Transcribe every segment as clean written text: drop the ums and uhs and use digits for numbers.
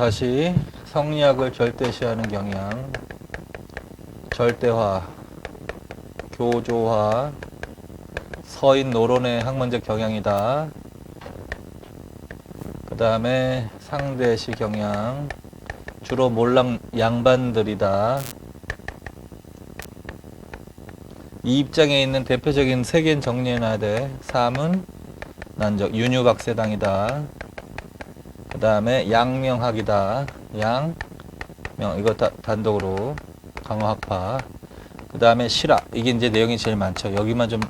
다시 성리학을 절대시하는 경향, 절대화, 교조화, 서인 노론의 학문적 경향이다. 그 다음에 상대시 경향, 주로 몰락 양반들이다. 이 입장에 있는 대표적인 세 개는 정리해놔야 돼. 삼은 난적, 윤유박세당이다. 그 다음에 양명학이다. 양명, 이거 단독으로 강화학파. 그 다음에 실학, 이게 이제 내용이 제일 많죠. 여기만 좀,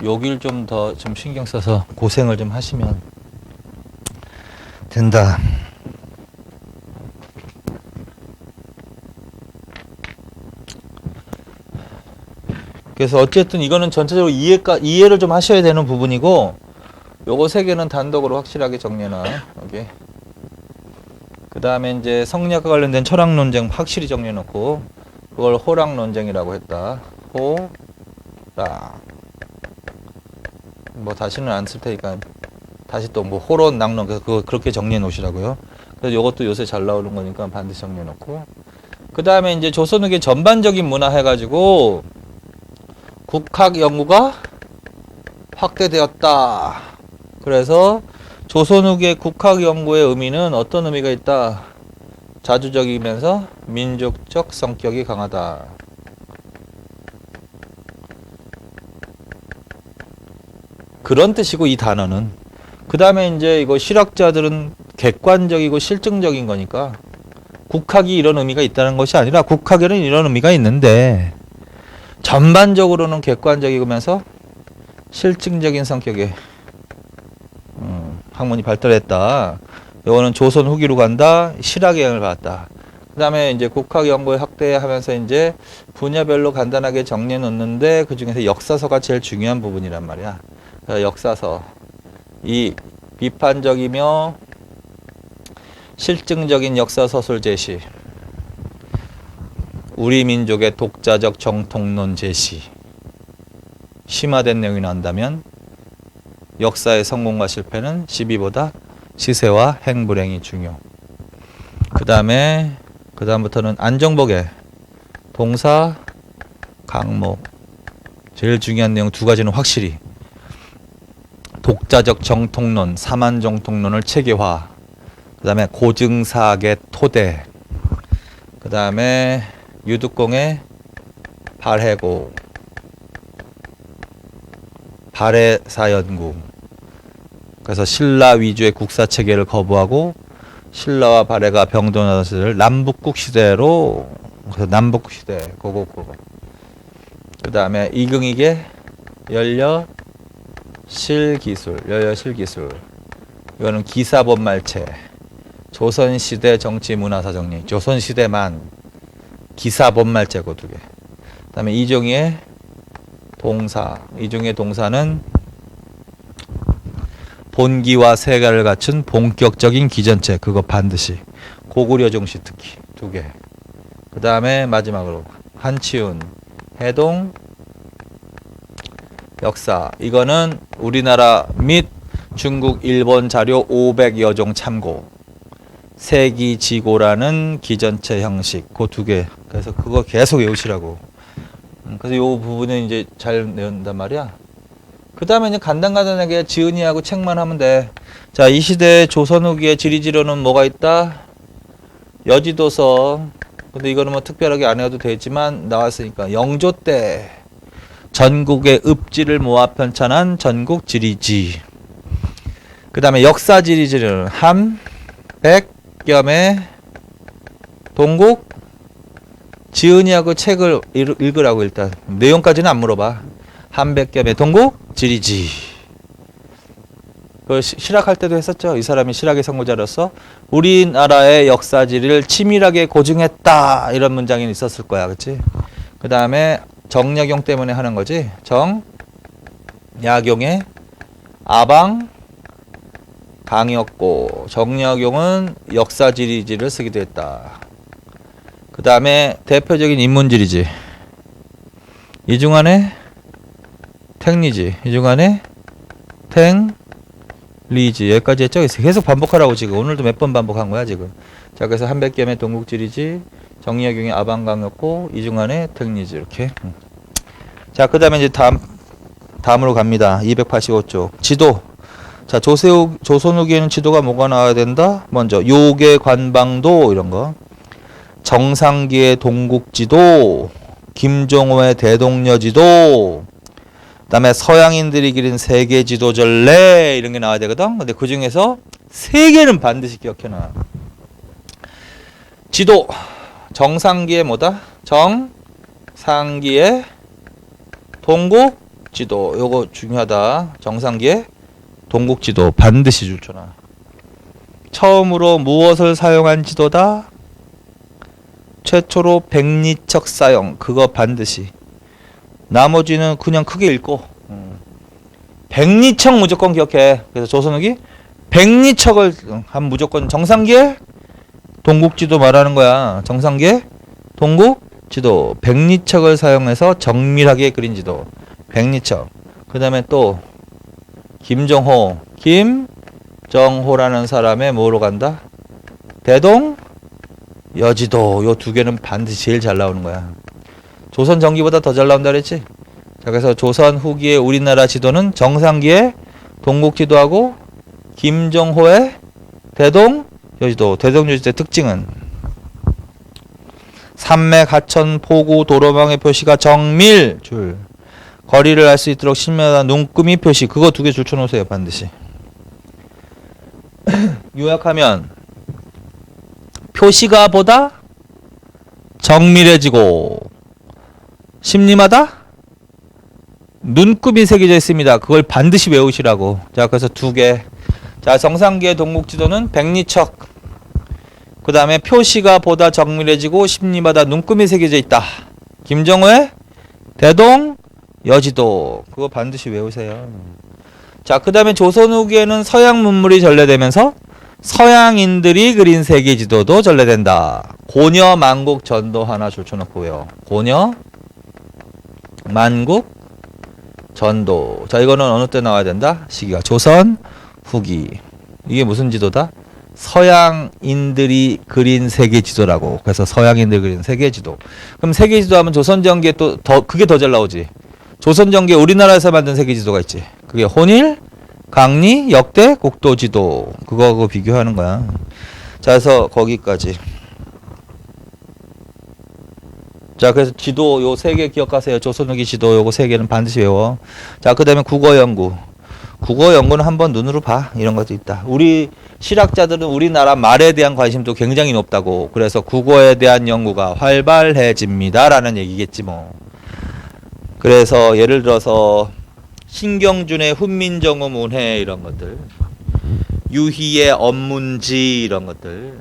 여길 좀 더 좀 신경 써서 고생을 좀 하시면 된다. 그래서 어쨌든 이거는 전체적으로 이해를 좀 하셔야 되는 부분이고, 요거 세 개는 단독으로 확실하게 정리해놔. 여기. 그 다음에 이제 성리학과 관련된 철학 논쟁 확실히 정리해놓고, 그걸 호락 논쟁이라고 했다. 호락. 뭐 다시는 안 쓸 테니까 다시 또 뭐 호론 낙론, 그래서 그거 그렇게 정리해 놓으시라고요. 그래서 요것도 요새 잘 나오는 거니까 반드시 정리해 놓고. 그 다음에 이제 조선후기 전반적인 문화 해가지고 국학 연구가 확대되었다. 그래서 조선후기의 국학 연구의 의미는 어떤 의미가 있다? 자주적이면서 민족적 성격이 강하다. 그런 뜻이고, 이 단어는. 그 다음에 이제 이거 실학자들은 객관적이고 실증적인 거니까 국학이 이런 의미가 있다는 것이 아니라 국학에는 이런 의미가 있는데 전반적으로는 객관적이면서 실증적인 성격의 학문이 발달했다. 이거는 조선 후기로 간다. 실학의 영향을 받았다. 그 다음에 이제 국학 연구에 확대하면서 이제 분야별로 간단하게 정리해 놓는데 그 중에서 역사서가 제일 중요한 부분이란 말이야. 역사서. 이 비판적이며 실증적인 역사서술 제시. 우리 민족의 독자적 정통론 제시. 심화된 내용이 나온다면 역사의 성공과 실패는 시비보다 시세와 행불행이 중요. 그 다음부터는 안정복의 동사 강목. 제일 중요한 내용 두 가지는 확실히. 독자적 정통론, 사만 정통론을 체계화. 그 다음에 고증사학의 토대. 그 다음에 유득공의 발해고. 발해사연구. 그래서 신라 위주의 국사체계를 거부하고 신라와 발해가 병존하던 시대를 남북국 시대로, 그래서 남북국 시대 그거. 그 다음에 이긍익의 연려실기술. 이거는 기사본말체. 조선시대 정치문화사정리. 조선시대만 기사본말체고 두 개. 그 다음에 이종희의 동사. 이종희의 동사는 본기와 세가를 갖춘 본격적인 기전체. 그거 반드시. 고구려 종시 특히 두 개. 그 다음에 마지막으로 한치훈 해동 역사. 이거는 우리나라 및 중국, 일본 자료 500여 종 참고. 세기지고라는 기전체 형식. 그 두 개. 그래서 그거 계속 외우시라고. 그래서 요 부분은 이제 잘 외운단 말이야. 그 다음에 이제 간단하게 지은이하고 책만 하면 돼. 자, 이 시대 조선 후기의 지리지료는 뭐가 있다? 여지도서. 근데 이거는 뭐 특별하게 안 해도 되지만 나왔으니까. 영조 때 전국의 읍지를 모아 편찬한 전국 지리지. 그 다음에 역사 지리지료는 함백겸의 동국. 지은이하고 책을 읽으라고. 일단 내용까지는 안 물어봐. 함백겸의 동국 지리지. 그 실학할 때도 했었죠. 이 사람이 실학의 선구자로서 우리나라의 역사 지리를 치밀하게 고증했다. 이런 문장이 있었을 거야. 그치? 그 다음에 정약용 때문에 하는 거지. 정약용의 아방 강이었고, 정약용은 역사 지리지를 쓰기도 했다. 그 다음에 대표적인 인문지리지. 이중환의 탱리지. 이중환의 리지 여기까지 했죠. 계속 반복하라고 지금 오늘도 몇 번 반복한 거야 지금. 자 그래서 한백겸의 동국지리지, 정약용의 아방강였고 이중환의 특리지 이렇게. 자 그다음에 이제 다음으로 갑니다. 285쪽 지도. 자 조선 후기에는 지도가 뭐가 나와야 된다. 먼저 요괴 관방도 이런 거, 정상기의 동국지도, 김종호의 대동여지도, 그다음에 서양인들이 기린 세계 지도전래 이런 게 나와야 되거든. 근데 그 중에서 세 개는 반드시 기억해놔. 지도 정상기의 뭐다? 정상기의 동국지도 요거 중요하다. 정상기의 동국지도 반드시 줄쳐놔. 처음으로 무엇을 사용한 지도다? 최초로 백리척 사용. 그거 반드시. 나머지는 그냥 크게 읽고 백리척 무조건 기억해. 그래서 조선 후기 백리척을 한 무조건 정상기의 동국지도 말하는 거야. 정상기의 동국지도 백리척을 사용해서 정밀하게 그린 지도 백리척. 그 다음에 또 김정호라는 사람의 뭐로 간다? 대동 여지도. 요 두 개는 반드시 제일 잘 나오는 거야. 조선 전기보다 더 잘 나온다 그랬지? 자, 그래서 조선 후기의 우리나라 지도는 정상기의 동국지도하고 김정호의 대동여지도. 대동여지도의 특징은 산맥, 하천, 포구, 도로망의 표시가 정밀 줄. 거리를 알 수 있도록 신명한 눈금이 표시. 그거 두 개 줄쳐놓으세요 반드시. 요약하면 표시가 보다 정밀해지고 심림하다 눈금이 새겨져 있습니다. 그걸 반드시 외우시라고. 자 그래서 두 개. 자 정상기의 동국지도는 백리척. 그 다음에 표시가 보다 정밀해지고 심림하다 눈금이 새겨져 있다. 김정호의 대동여지도. 그거 반드시 외우세요. 자 그 다음에 조선 후기에는 서양 문물이 전래되면서 서양인들이 그린 세계지도도 전래된다. 고려 만국 전도 하나 줄쳐놓고요. 고려 만국 전도. 자 이거는 어느 때 나와야 된다? 시기가 조선 후기. 이게 무슨 지도다? 서양인들이 그린 세계지도라고. 그래서 서양인들이 그린 세계지도. 그럼 세계지도 하면 조선전기에 또 그게 더 잘 나오지. 조선전기에 우리나라에서 만든 세계지도가 있지. 그게 혼일, 강리, 역대, 국도지도. 그거 비교하는 거야. 자 그래서 거기까지. 자 그래서 지도 요 세 개 기억하세요. 조선 후기 지도 요거 세 개는 반드시 외워. 자 그 다음에 국어 연구. 국어 연구는 한번 눈으로 봐. 이런 것도 있다. 우리 실학자들은 우리나라 말에 대한 관심도 굉장히 높다고. 그래서 국어에 대한 연구가 활발해집니다 라는 얘기겠지 뭐. 그래서 예를 들어서 신경준의 훈민정음 문해 이런 것들, 유희의 언문지 이런 것들,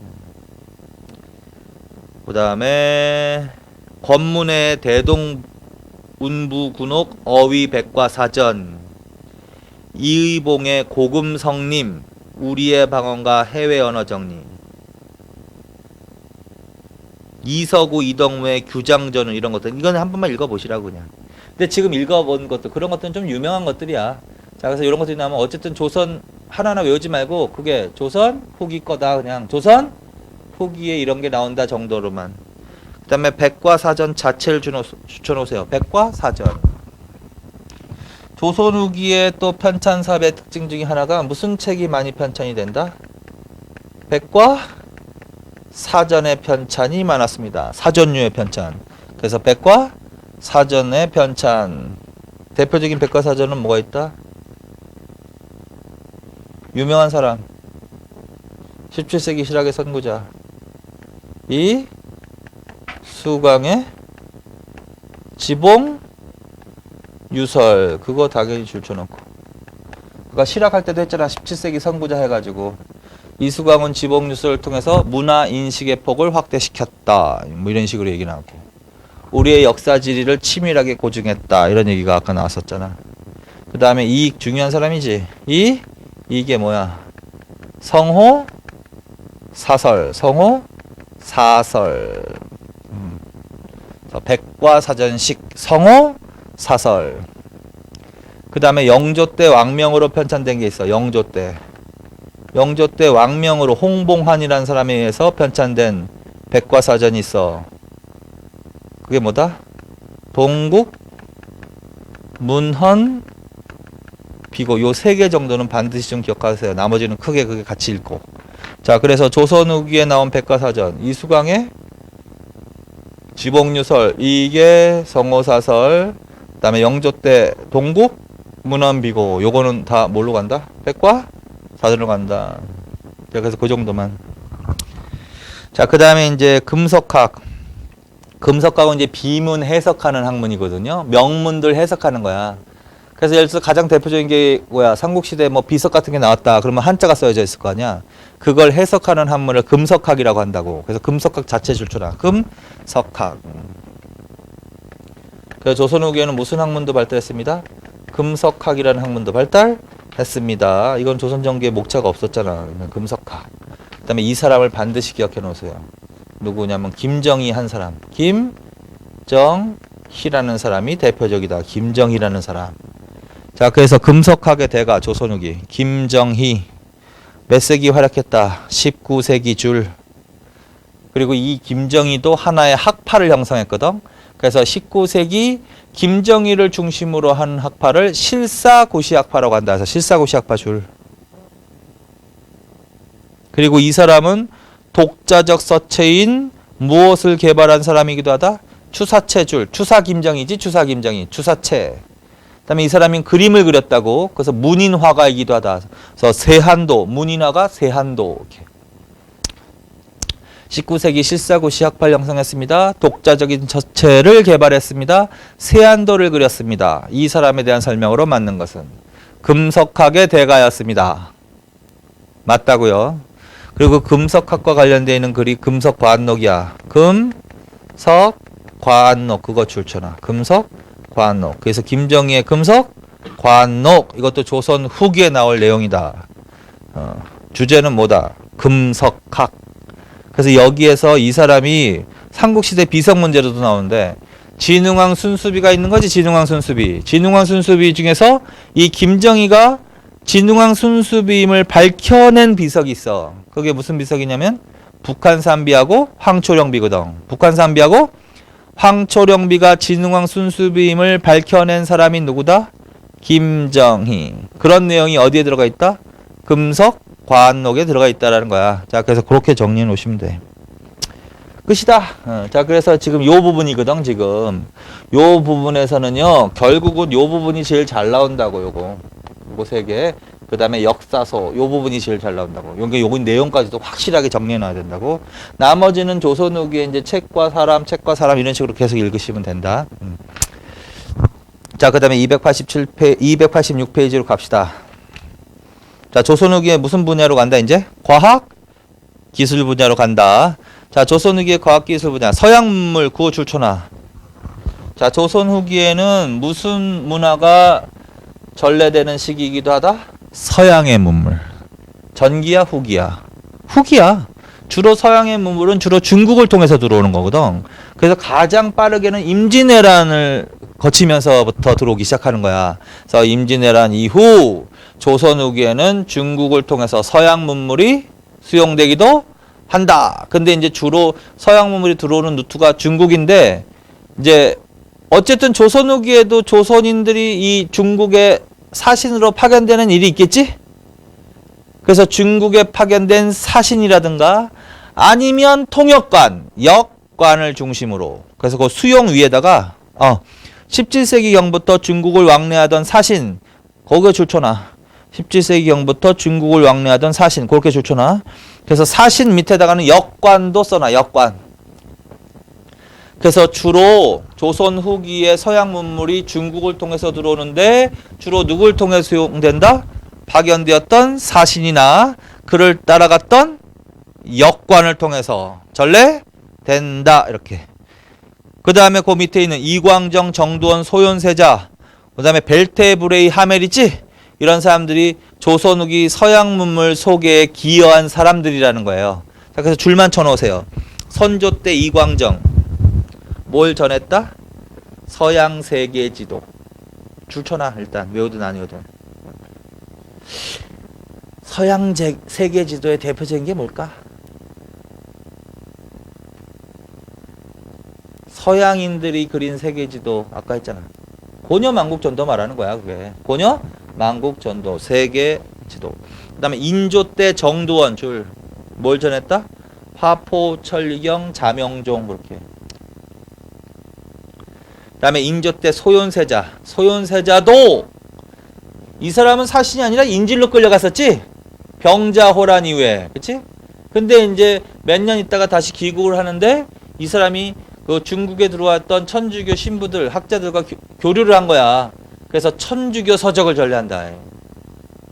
그 다음에 권문의 대동운부군옥 어휘백과사전, 이의봉의 고금성림, 우리의 방언과 해외언어정리, 이서구 이덕무의 규장전은 이런 것들. 이건 한 번만 읽어보시라고 그냥. 근데 지금 읽어본 것들 그런 것들은 좀 유명한 것들이야. 자 그래서 이런 것들이 나오면 어쨌든 조선 하나하나 외우지 말고 그게 조선 후기 거다. 그냥 조선 후기에 이런 게 나온다 정도로만. 그 다음에 백과사전 자체를 추천하세요. 백과사전. 조선 후기에 또 편찬사의 특징 중에 하나가 무슨 책이 많이 편찬이 된다? 백과사전의 편찬이 많았습니다. 사전류의 편찬. 그래서 백과사전의 편찬. 대표적인 백과사전은 뭐가 있다? 유명한 사람. 17세기 실학의 선구자. 이 수강의 지봉 유설. 그거 당연히 줄쳐놓고. 그러니까 실학할 때도 했잖아. 17세기 선구자 해가지고 이수광은 지봉 유설을 통해서 문화 인식의 폭을 확대시켰다. 뭐 이런 식으로 얘기 나오고. 우리의 역사 지리를 치밀하게 고증했다. 이런 얘기가 아까 나왔었잖아. 그 다음에 이 중요한 사람이지. 이게 뭐야? 성호 사설. 성호 사설. 백과사전식 성호 사설. 그 다음에 영조 때 왕명으로 편찬된 게 있어. 영조 때. 영조 때 왕명으로 홍봉환이라는 사람에 의해서 편찬된 백과사전이 있어. 그게 뭐다? 동국, 문헌, 비고. 요 세 개 정도는 반드시 좀 기억하세요. 나머지는 크게 그게 같이 읽고. 자, 그래서 조선 후기에 나온 백과사전, 이수강의 지복유설, 이게 성호사설, 그 다음에 영조 때 동국, 문헌, 비고. 요거는 다 뭘로 간다? 백과사전으로 간다. 그래서 그 정도만. 자, 그 다음에 이제 금석학. 금석학은 이제 비문 해석하는 학문이거든요. 명문들 해석하는 거야. 그래서 예를 들어서 가장 대표적인 게 뭐야? 삼국시대에 뭐 비석 같은 게 나왔다. 그러면 한자가 써져 있을 거 아니야. 그걸 해석하는 학문을 금석학이라고 한다고. 그래서 금석학 자체 출처라. 금석학. 그래서 조선 후기에는 무슨 학문도 발달했습니다? 금석학이라는 학문도 발달했습니다. 이건 조선 정기에 목차가 없었잖아. 금석학. 그다음에 이 사람을 반드시 기억해 놓으세요. 누구냐면 김정희 한 사람. 김정희라는 사람이 대표적이다. 김정희라는 사람. 자, 그래서 금석학의 대가 조선 후기 김정희. 몇 세기 활약했다? 19세기 줄. 그리고 이 김정희도 하나의 학파를 형성했거든. 그래서 19세기 김정희를 중심으로 한 학파를 실사고시학파라고 한다. 그래서 실사고시학파 줄. 그리고 이 사람은 독자적 서체인 무엇을 개발한 사람이기도 하다? 추사체 줄. 추사 김정희지, 추사 김정희. 추사체. 그다음에 이 사람이 그림을 그렸다고. 그래서 문인화가이기도 하다. 그래서 세한도, 문인화가 세한도. 이렇게. 19세기 실사고시 학파를 형성했습니다. 독자적인 서체를 개발했습니다. 세한도를 그렸습니다. 이 사람에 대한 설명으로 맞는 것은 금석학의 대가였습니다. 맞다고요. 그리고 금석학과 관련되어 있는 글이 금석과안록이야. 금석과안록. 그거 출처나. 금석과안록. 그래서 김정희의 금석과안록. 이것도 조선 후기에 나올 내용이다. 주제는 뭐다? 금석학. 그래서 여기에서 이 사람이 삼국시대 비석 문제로도 나오는데 진흥왕 순수비가 있는 거지. 진흥왕 순수비. 진흥왕 순수비 중에서 이 김정희가 진흥왕 순수비임을 밝혀낸 비석이 있어. 그게 무슨 비석이냐면 북한산비하고 황초령비거든. 북한산비하고 황초령비가 진흥왕 순수비임을 밝혀낸 사람이 누구다? 김정희. 그런 내용이 어디에 들어가 있다? 금석과안록에 들어가 있다라는 거야. 자, 그래서 그렇게 정리해 놓으시면 돼. 끝이다. 자, 그래서 지금 요 부분이거든. 지금 요 부분에서는요, 결국은 요 부분이 제일 잘 나온다고. 요거 세 개. 그 다음에 역사서 요 부분이 제일 잘 나온다고. 요거 내용까지도 확실하게 정리해 놔야 된다고. 나머지는 조선 후기에 이제 책과 사람 이런 식으로 계속 읽으시면 된다. 자, 그 다음에 286페이지로 갑시다. 자, 조선 후기에 무슨 분야로 간다 이제? 과학 기술 분야로 간다. 자, 조선 후기의 과학 기술 분야. 서양 문물 구호 출처나. 자, 조선 후기에는 무슨 문화가 전래되는 시기이기도 하다? 서양의 문물. 전기야, 후기야? 후기야. 주로 서양의 문물은 주로 중국을 통해서 들어오는 거거든. 그래서 가장 빠르게는 임진왜란을 거치면서부터 들어오기 시작하는 거야. 그래서 임진왜란 이후 조선 후기에는 중국을 통해서 서양 문물이 수용되기도 한다. 근데 이제 주로 서양 문물이 들어오는 루트가 중국인데, 이제 어쨌든 조선 후기에도 조선인들이 이 중국에 사신으로 파견되는 일이 있겠지? 그래서 중국에 파견된 사신이라든가 아니면 통역관, 역관을 중심으로, 그래서 그 수용 위에다가 17세기경부터 중국을 왕래하던 사신, 거기에 출처나. 17세기경부터 중국을 왕래하던 사신, 그렇게 출처나. 그래서 사신 밑에다가는 역관도 써놔. 역관. 그래서 주로 조선 후기의 서양 문물이 중국을 통해서 들어오는데 주로 누굴 통해 수용된다? 파견되었던 사신이나 그를 따라갔던 역관을 통해서 전래된다. 이렇게. 그 다음에 그 밑에 있는 이광정, 정두원, 소현세자, 그 다음에 벨테브레이, 하멜 있지? 이런 사람들이 조선 후기 서양 문물 소개에 기여한 사람들이라는 거예요. 자, 그래서 줄만 쳐놓으세요. 선조 때 이광정. 뭘 전했다? 서양 세계 지도. 줄 쳐놔. 일단 외우든 아니어든. 서양 세계 지도의 대표적인 게 뭘까? 서양인들이 그린 세계 지도 아까 했잖아. 고려 만국전도 말하는 거야, 그게. 고려 만국전도 세계 지도. 그다음에 인조 때 정두원 줄 뭘 전했다? 화포, 철경, 자명종 그렇게. 그다음에 인조 때 소현세자. 소현세자도 이 사람은 사신이 아니라 인질로 끌려갔었지. 병자호란 이후에, 그렇지? 근데 이제 몇 년 있다가 다시 귀국을 하는데 이 사람이 그 중국에 들어왔던 천주교 신부들, 학자들과 교류를 한 거야. 그래서 천주교 서적을 전래한다.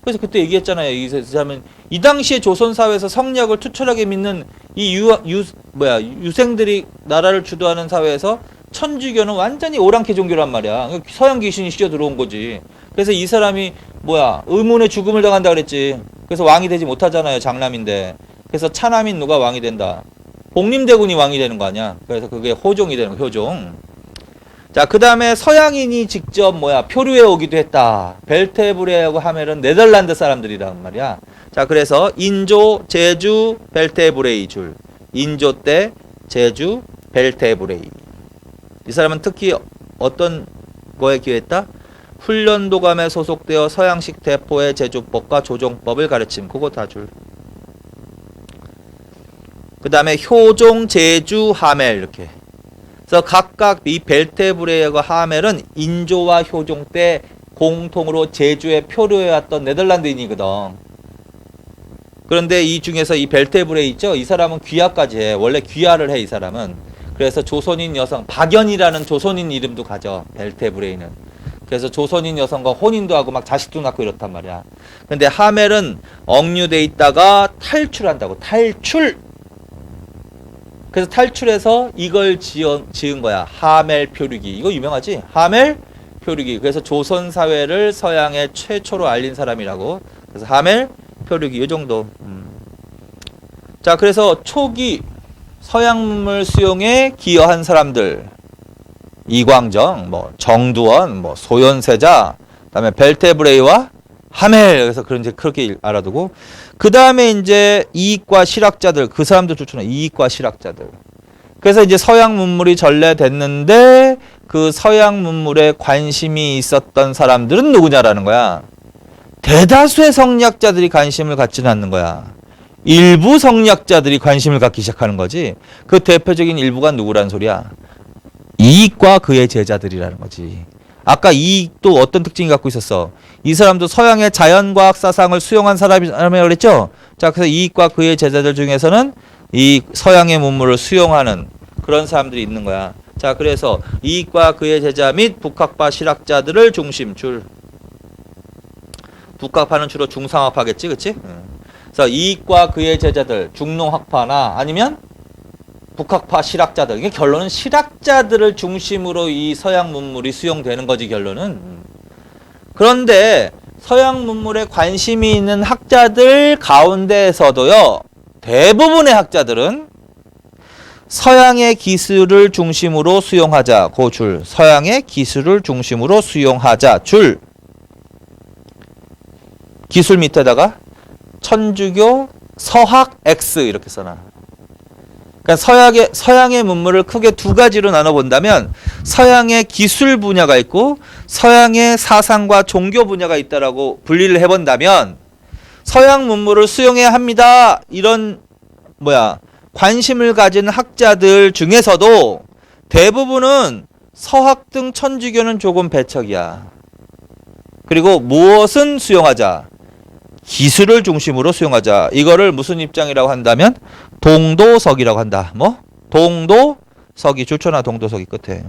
그래서 그때 얘기했잖아요. 이 사람은 이 당시에 조선 사회에서 성리학을 투철하게 믿는 이 유생들이 나라를 주도하는 사회에서 천주교는 완전히 오랑캐 종교란 말이야. 서양 귀신이 씌어 들어온 거지. 그래서 이 사람이 의문의 죽음을 당한다 그랬지. 그래서 왕이 되지 못하잖아요. 장남인데. 그래서 차남인 누가 왕이 된다. 복림대군이 왕이 되는 거 아니야. 그래서 그게 호종이 되는 거, 효종. 자, 그 다음에 서양인이 직접 표류해 오기도 했다. 벨테브레하고 하멜은 네덜란드 사람들이란 말이야. 자, 그래서 인조, 제주, 벨테브레이 줄. 인조 때 제주, 벨테브레이. 이 사람은 특히 어떤 거에 기여했다? 훈련도감에 소속되어 서양식 대포의 제조법과 조종법을 가르침. 그거 다 줄. 그 다음에 효종, 제주, 하멜 이렇게. 그래서 각각 이 벨테브레이와 하멜은 인조와 효종 때 공통으로 제주에 표류해왔던 네덜란드인이거든. 그런데 이 중에서 이 벨테브레이 있죠? 이 사람은 귀화까지 해. 원래 귀화를 해, 이 사람은. 그래서 조선인 여성, 박연이라는 조선인 이름도 가져, 벨테브레이는. 그래서 조선인 여성과 혼인도 하고 막 자식도 낳고 이렇단 말이야. 근데 하멜은 억류돼 있다가 탈출한다고. 탈출! 그래서 탈출해서 이걸 지은 거야. 하멜 표류기. 이거 유명하지? 하멜 표류기. 그래서 조선 사회를 서양에 최초로 알린 사람이라고. 그래서 하멜 표류기. 이 정도. 자, 그래서 초기 서양 문물 수용에 기여한 사람들. 이광정, 정두원, 소현세자, 그다음에 벨테브레이와 하멜. 그래서 그렇게 알아두고. 그 다음에 이제 이익과 실학자들, 그 사람들 추천해. 이익과 실학자들. 그래서 이제 서양 문물이 전래됐는데 그 서양 문물에 관심이 있었던 사람들은 누구냐라는 거야. 대다수의 성리학자들이 관심을 갖지는 않는 거야. 일부 성리학자들이 관심을 갖기 시작하는 거지. 그 대표적인 일부가 누구라는 소리야. 이익과 그의 제자들이라는 거지. 아까 이익도 어떤 특징이 갖고 있었어? 이 사람도 서양의 자연과학 사상을 수용한 사람이라고 그랬죠? 자, 그래서 이익과 그의 제자들 중에서는 이 서양의 문물을 수용하는 그런 사람들이 있는 거야. 자, 그래서 이익과 그의 제자 및 북학파 실학자들을 중심 줄. 북학파는 주로 중상학파겠지, 그치? 그래서 이익과 그의 제자들, 중농학파나 아니면 북학파 실학자들. 이게 결론은 실학자들을 중심으로 이 서양 문물이 수용되는 거지, 결론은. 그런데 서양 문물에 관심이 있는 학자들 가운데에서도요, 대부분의 학자들은 서양의 기술을 중심으로 수용하자. 그 줄. 서양의 기술을 중심으로 수용하자. 줄. 기술 밑에다가 천주교 서학 X 이렇게 써놔. 그러니까 서양의 문물을 크게 두 가지로 나눠본다면 서양의 기술 분야가 있고 서양의 사상과 종교 분야가 있다라고 분리를 해본다면 서양 문물을 수용해야 합니다. 이런 관심을 가진 학자들 중에서도 대부분은 서학 등 천주교는 조금 배척이야. 그리고 무엇은 수용하자? 기술을 중심으로 수용하자. 이거를 무슨 입장이라고 한다면 동도석이라고 한다. 동도석이 줄쳐놔. 동도석이 끝에.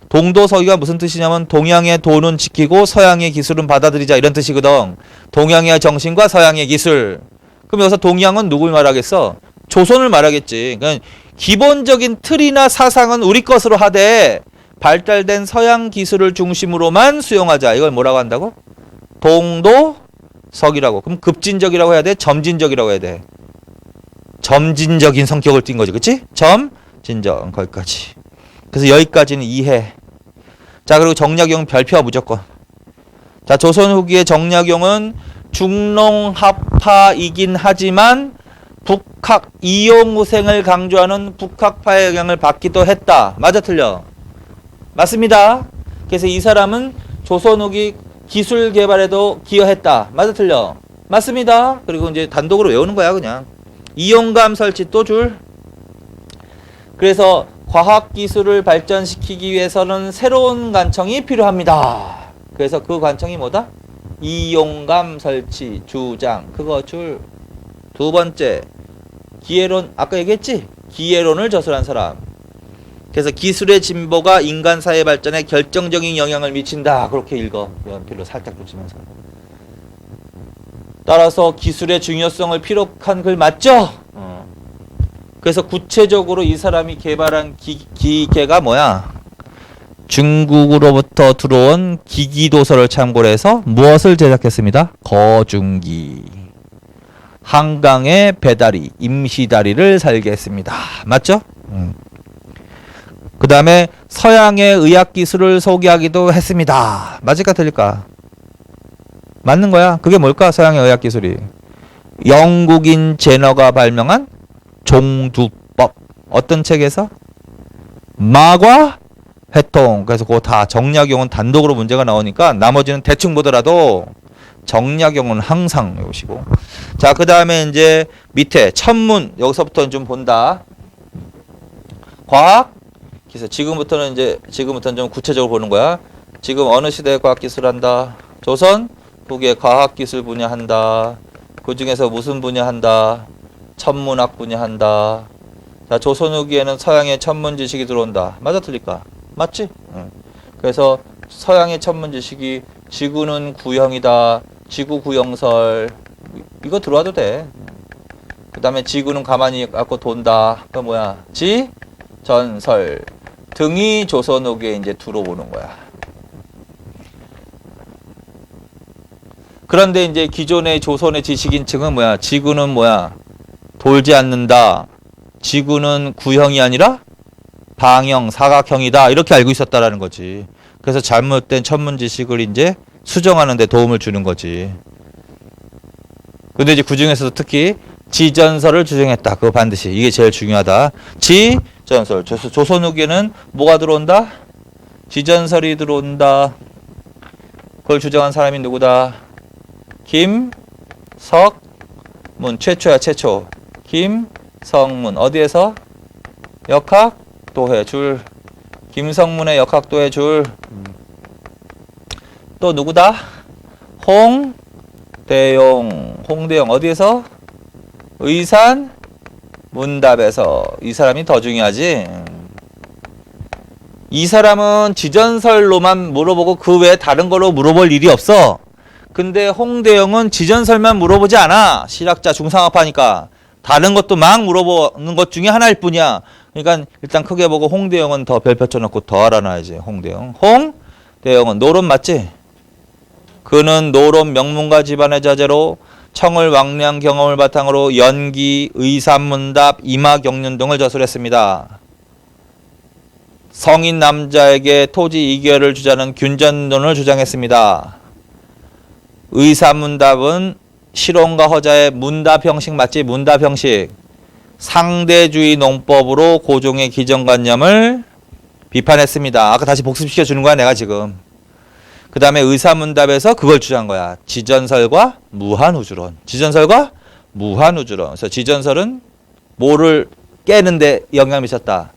동도석이가 무슨 뜻이냐면 동양의 도는 지키고 서양의 기술은 받아들이자 이런 뜻이거든. 동양의 정신과 서양의 기술. 그럼 여기서 동양은 누굴 말하겠어? 조선을 말하겠지. 그러니까 기본적인 틀이나 사상은 우리 것으로 하되 발달된 서양 기술을 중심으로만 수용하자. 이걸 뭐라고 한다고? 동도석이라고. 그럼 급진적이라고 해야 돼? 점진적이라고 해야 돼? 점진적인 성격을 띈 거지. 그치? 점진적. 거기까지. 그래서 여기까지는 이해. 자, 그리고 정약용 별표 무조건. 자, 조선 후기의 정약용은 중농합파이긴 하지만 북학 이용우생을 강조하는 북학파의 영향을 받기도 했다. 맞아 틀려? 맞습니다. 그래서 이 사람은 조선 후기 기술 개발에도 기여했다. 맞아 틀려? 맞습니다. 그리고 이제 단독으로 외우는 거야 그냥. 이용감 설치 또 줄. 그래서 과학기술을 발전시키기 위해서는 새로운 관청이 필요합니다. 그래서 그 관청이 뭐다? 이용감 설치 주장 그거 줄. 두 번째 기회론 아까 얘기했지? 기회론을 저술한 사람. 그래서 기술의 진보가 인간 사회 발전에 결정적인 영향을 미친다. 그렇게 읽어. 연필로 살짝 쫓으면서. 따라서 기술의 중요성을 피력한 글 맞죠? 그래서 구체적으로 이 사람이 개발한 기계가 뭐야? 중국으로부터 들어온 기기도서를 참고로 해서 무엇을 제작했습니다? 거중기. 한강의 배다리, 임시다리를 살게 했습니다. 맞죠? 그 다음에 서양의 의학기술을 소개하기도 했습니다. 맞을까 틀릴까? 맞는 거야. 그게 뭘까? 서양의 의학기술이. 영국인 제너가 발명한 종두법. 어떤 책에서? 마과 해통. 그래서 그거 다 정약용은 단독으로 문제가 나오니까 나머지는 대충 보더라도 정약용은 항상 외우시고. 자, 그 다음에 이제 밑에 천문. 여기서부터 좀 본다. 과학. 그래서 지금부터는 좀 구체적으로 보는 거야. 지금 어느 시대에 과학기술 한다? 조선 후기에 과학기술 분야 한다. 그 중에서 무슨 분야 한다? 천문학 분야 한다. 자, 조선 후기에는 서양의 천문 지식이 들어온다. 맞아 틀릴까? 맞지? 그래서 서양의 천문 지식이 지구는 구형이다. 지구 구형설. 이거 들어와도 돼. 그 다음에 지구는 가만히 갖고 돈다. 그 뭐야? 지전설 등이 조선 후기에 이제 들어오는 거야. 그런데 이제 기존의 조선의 지식인층은 뭐야? 지구는 뭐야? 돌지 않는다. 지구는 구형이 아니라 방형, 사각형이다. 이렇게 알고 있었다라는 거지. 그래서 잘못된 천문 지식을 이제 수정하는 데 도움을 주는 거지. 근데 이제 그 중에서도 특히 지전설을 주장했다. 그거 반드시. 이게 제일 중요하다. 지전설. 조선 후기에는 뭐가 들어온다? 지전설이 들어온다. 그걸 주장한 사람이 누구다? 김석문. 최초야, 최초. 김성문. 어디에서? 역학도해 줄. 김성문의 역학도해 줄. 또 누구다? 홍대용. 홍대용 어디에서? 의산 문답에서. 이 사람이 더 중요하지. 이 사람은 지전설로만 물어보고 그 외에 다른 걸로 물어볼 일이 없어. 근데 홍대영은 지전설만 물어보지 않아. 실학자 중상학파니까. 다른 것도 막 물어보는 것 중에 하나일 뿐이야. 그러니까 일단 크게 보고 홍대영은 더 별표 쳐놓고 더 알아놔야지. 홍대영. 홍대영은 노론 맞지? 그는 노론 명문가 집안의 자제로 청을 왕량 경험을 바탕으로 연기, 의산문답, 임하경륜 등을 저술했습니다. 성인 남자에게 토지 이결을 주자는 균전론을 주장했습니다. 의산문답은 실온과 허자의 문답 형식 맞지? 문답 형식. 상대주의 농법으로 고종의 기정관념을 비판했습니다. 아까 다시 복습시켜 주는 거야 내가 지금. 그 다음에 의사문답에서 그걸 주장한 거야. 지전설과 무한우주론. 지전설과 무한우주론. 그래서 지전설은 뭐를 깨는데 영향을 미쳤다?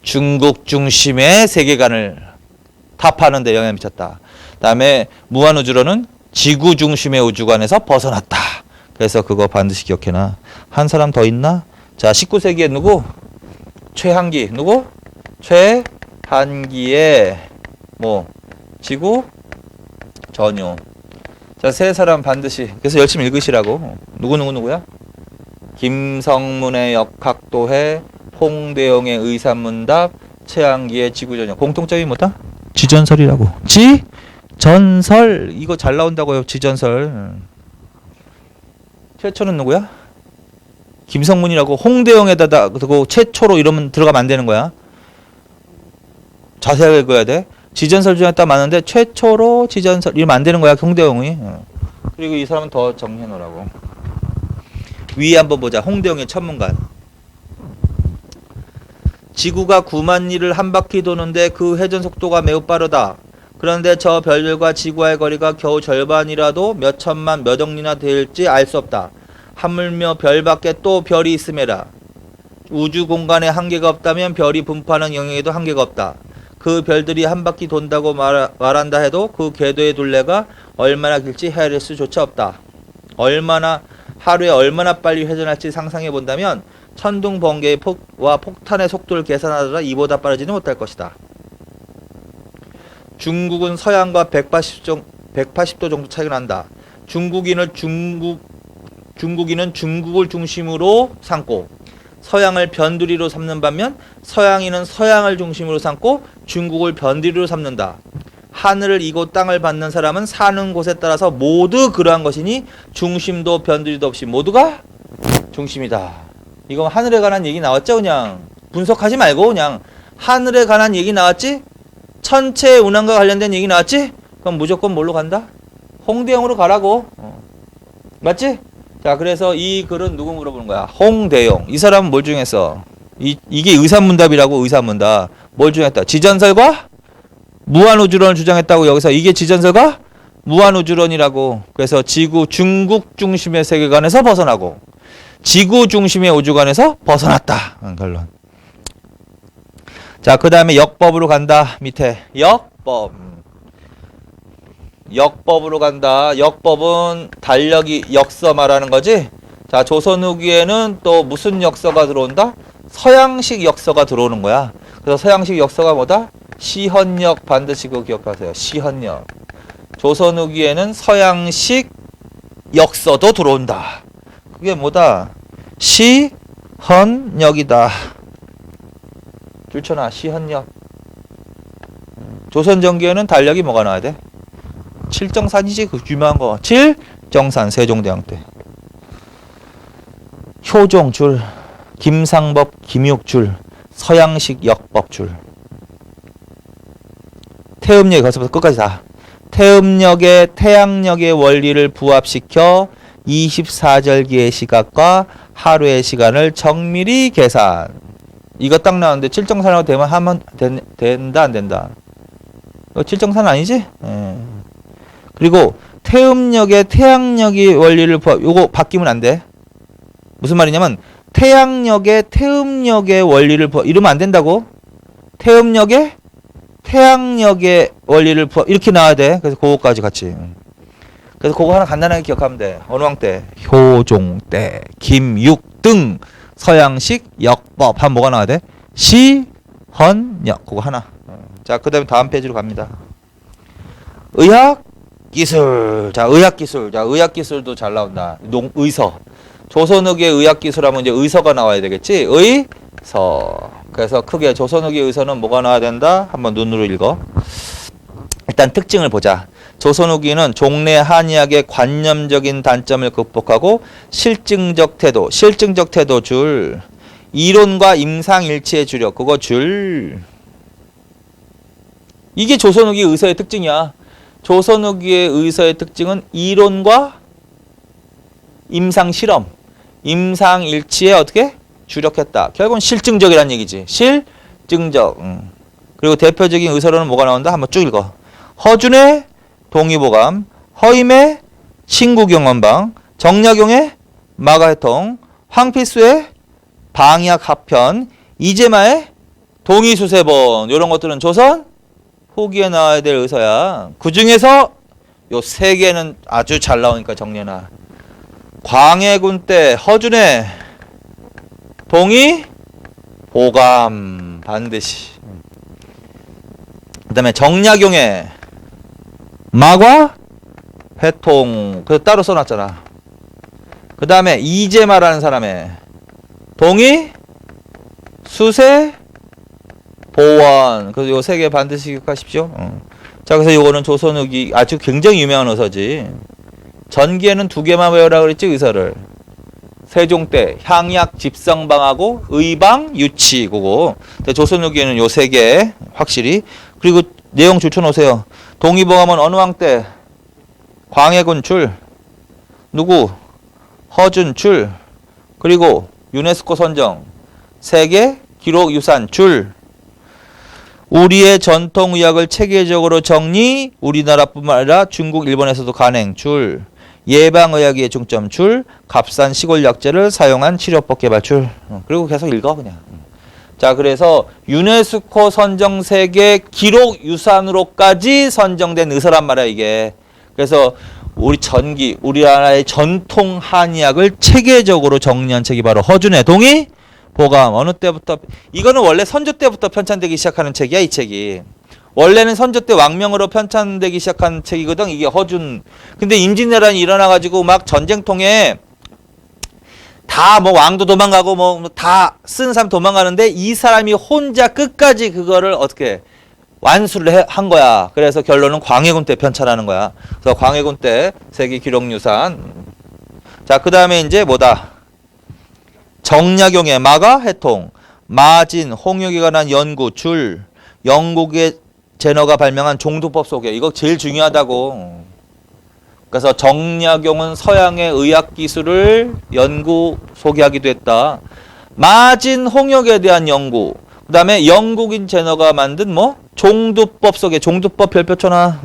중국 중심의 세계관을 타파하는 데 영향을 미쳤다. 그 다음에 무한우주론은 지구 중심의 우주관에서 벗어났다. 그래서 그거 반드시 기억해놔. 한 사람 더 있나? 자, 19세기에 누구? 최한기. 누구? 최한기의 뭐 지구 전유. 자, 세 사람 반드시. 그래서 열심히 읽으시라고. 누구야? 김성문의 역학도해, 홍대영의 의산문답, 최한기의 지구전유. 공통점이 뭐다? 지전설이라고. 지전설. 이거 잘 나온다고요. 지전설. 최초는 누구야? 김성문이라고. 홍대영에다 두고 최초로 이러면 들어가면 안 되는 거야. 자세하게 읽어야 돼. 지전설 중에 딱 맞는데 최초로 지전설 이러면 안 되는 거야. 홍대영이. 그리고 이 사람은 더 정리해 놓으라고. 위에 한번 보자. 홍대영의 천문관. 지구가 9만 리를 한 바퀴 도는데 그 회전 속도가 매우 빠르다. 그런데 저 별들과 지구와의 거리가 겨우 절반이라도 몇 천만 몇 억리나 될지 알 수 없다. 하물며 별 밖에 또 별이 있음에라. 우주 공간에 한계가 없다면 별이 분포하는 영역에도 한계가 없다. 그 별들이 한 바퀴 돈다고 말한다 해도 그 궤도의 둘레가 얼마나 길지 헤아릴 수조차 없다. 하루에 얼마나 빨리 회전할지 상상해 본다면 천둥 번개의 폭과 폭탄의 속도를 계산하더라 이보다 빠르지는 못할 것이다. 중국은 서양과 180도 정도 차이가 난다. 중국인은 중국을 중심으로 삼고 서양을 변두리로 삼는 반면 서양인은 서양을 중심으로 삼고 중국을 변두리로 삼는다. 하늘을 이고 땅을 받는 사람은 사는 곳에 따라서 모두 그러한 것이니 중심도 변두리도 없이 모두가 중심이다. 이거 하늘에 관한 얘기 나왔죠? 그냥 분석하지 말고 그냥 하늘에 관한 얘기 나왔지? 천체의 운항과 관련된 얘기 나왔지? 그럼 무조건 뭘로 간다? 홍대영으로 가라고. 맞지? 자, 그래서 이 글은 누구 물어보는 거야? 홍대영. 이 사람은 뭘 중했어? 이게 의사문답이라고. 의사문답. 뭘 중했다? 지전설과 무한우주론을 주장했다고. 여기서 이게 지전설과 무한우주론이라고. 그래서 중국 중심의 세계관에서 벗어나고 지구 중심의 우주관에서 벗어났다. 결론. 자, 그 다음에 역법으로 간다. 밑에 역법으로 간다. 역법은 달력이 역서 말하는 거지. 자, 조선 후기에는 또 무슨 역서가 들어온다? 서양식 역서가 들어오는 거야. 그래서 서양식 역서가 뭐다? 시헌역. 반드시 그거 기억하세요. 시헌역. 조선 후기에는 서양식 역서도 들어온다. 그게 뭐다? 시헌역이다. 줄쳐놔. 시헌역. 조선 전기에는 달력이 뭐가 나와야 돼? 칠정산이지. 그 유명한 거. 칠정산. 세종대왕 때. 효종줄, 김상법, 김육줄, 서양식 역법줄. 태음역. 거기서부터 끝까지 다. 태음역에 태양역의 원리를 부합시켜 24절기의 시각과 하루의 시간을 정밀히 계산. 이거 딱 나오는데 칠정산하고 되면 하면 된다 안 된다? 이거 칠정산 아니지? 그리고 태음역에 태양역의 원리를 요거 바뀌면 안 돼. 무슨 말이냐면 태양역에 태음역의 원리를 이러면 안 된다고. 태음역에 태양역의 원리를 이렇게 나와야 돼. 그래서 그거까지 같이. 그래서 그거 하나 간단하게 기억하면 돼. 어느 왕 때? 효종 때. 김육 등 서양식 역법 하면 뭐가 나와야 돼? 시헌역. 그거 하나. 자, 그 다음에 다음 페이지로 갑니다. 의학기술. 자, 의학기술. 자, 의학기술도 잘 나온다. 의서. 조선후기의 의학기술 하면 이제 의서가 나와야 되겠지? 의서. 그래서 크게 조선후기의 의서는 뭐가 나와야 된다? 한번 눈으로 읽어. 일단 특징을 보자. 조선후기는 종래 한의학의 관념적인 단점을 극복하고 실증적 태도 줄, 이론과 임상일치의 주력, 그거 줄. 이게 조선후기 의서의 특징이야. 조선후기의 의서의 특징은 이론과 임상실험, 임상일치에 어떻게? 주력했다. 결국은 실증적이라는 얘기지. 실증적. 그리고 대표적인 의서로는 뭐가 나온다? 한번 쭉 읽어. 허준의 동의보감, 허임의 신구경원방, 정약용의 마가해통, 황필수의 방약합편, 이재마의 동의수세본. 이런 것들은 조선 후기에 나와야 될 의서야. 그 중에서 요 세 개는 아주 잘 나오니까 정리해놔. 광해군 때 허준의 동의보감 반드시. 그 다음에 정약용의 마과 회통. 그래서 따로 써놨잖아. 그 다음에 이재마라는 사람의 동의 수세 보원. 그래서 요 세 개 반드시 기억하십시오. 자, 그래서 요거는 조선후기 아주 굉장히 유명한 의서지. 전기에는 두 개만 외우라 그랬지, 의서를. 세종 때 향약 집성방하고 의방 유치 그거. 근데 조선후기에는 요 세 개 확실히. 그리고 내용 줄쳐놓으세요. 동의보감은 어느 왕 때? 광해군 줄. 누구? 허준 줄. 그리고 유네스코 선정 세계 기록유산 줄. 우리의 전통의학을 체계적으로 정리, 우리나라뿐만 아니라 중국, 일본에서도 간행 줄. 예방의학의 중점 줄. 값싼 시골약재를 사용한 치료법 개발 줄. 그리고 계속 읽어 그냥. 자, 그래서 유네스코 선정 세계 기록유산으로까지 선정된 의서란 말이야 이게. 그래서 우리나라의 전통 한의학을 체계적으로 정리한 책이 바로 허준의 동의 보감. 어느 때부터, 이거는 원래 선조 때부터 편찬되기 시작하는 책이야 이 책이. 원래는 선조 때 왕명으로 편찬되기 시작한 책이거든 이게 허준. 근데 임진왜란이 일어나가지고 막 전쟁통에 다 뭐 왕도 도망가고 뭐 다 쓴 사람 도망가는데 이 사람이 혼자 끝까지 그거를 어떻게 완수를 한 거야. 그래서 결론은 광해군 때 편찬하는 거야. 그래서 광해군 때 세계 기록유산. 자, 그 다음에 이제 뭐다? 정약용의 마가 해통, 마진, 홍역에 관한 연구 줄, 영국의 제너가 발명한 종두법 소개. 이거 제일 중요하다고. 그래서 정약용은 서양의 의학 기술을 연구 소개하기도 했다. 마진, 홍역에 대한 연구. 그 다음에 영국인 제너가 만든 뭐? 종두법 소개. 종두법 별표 쳐놔.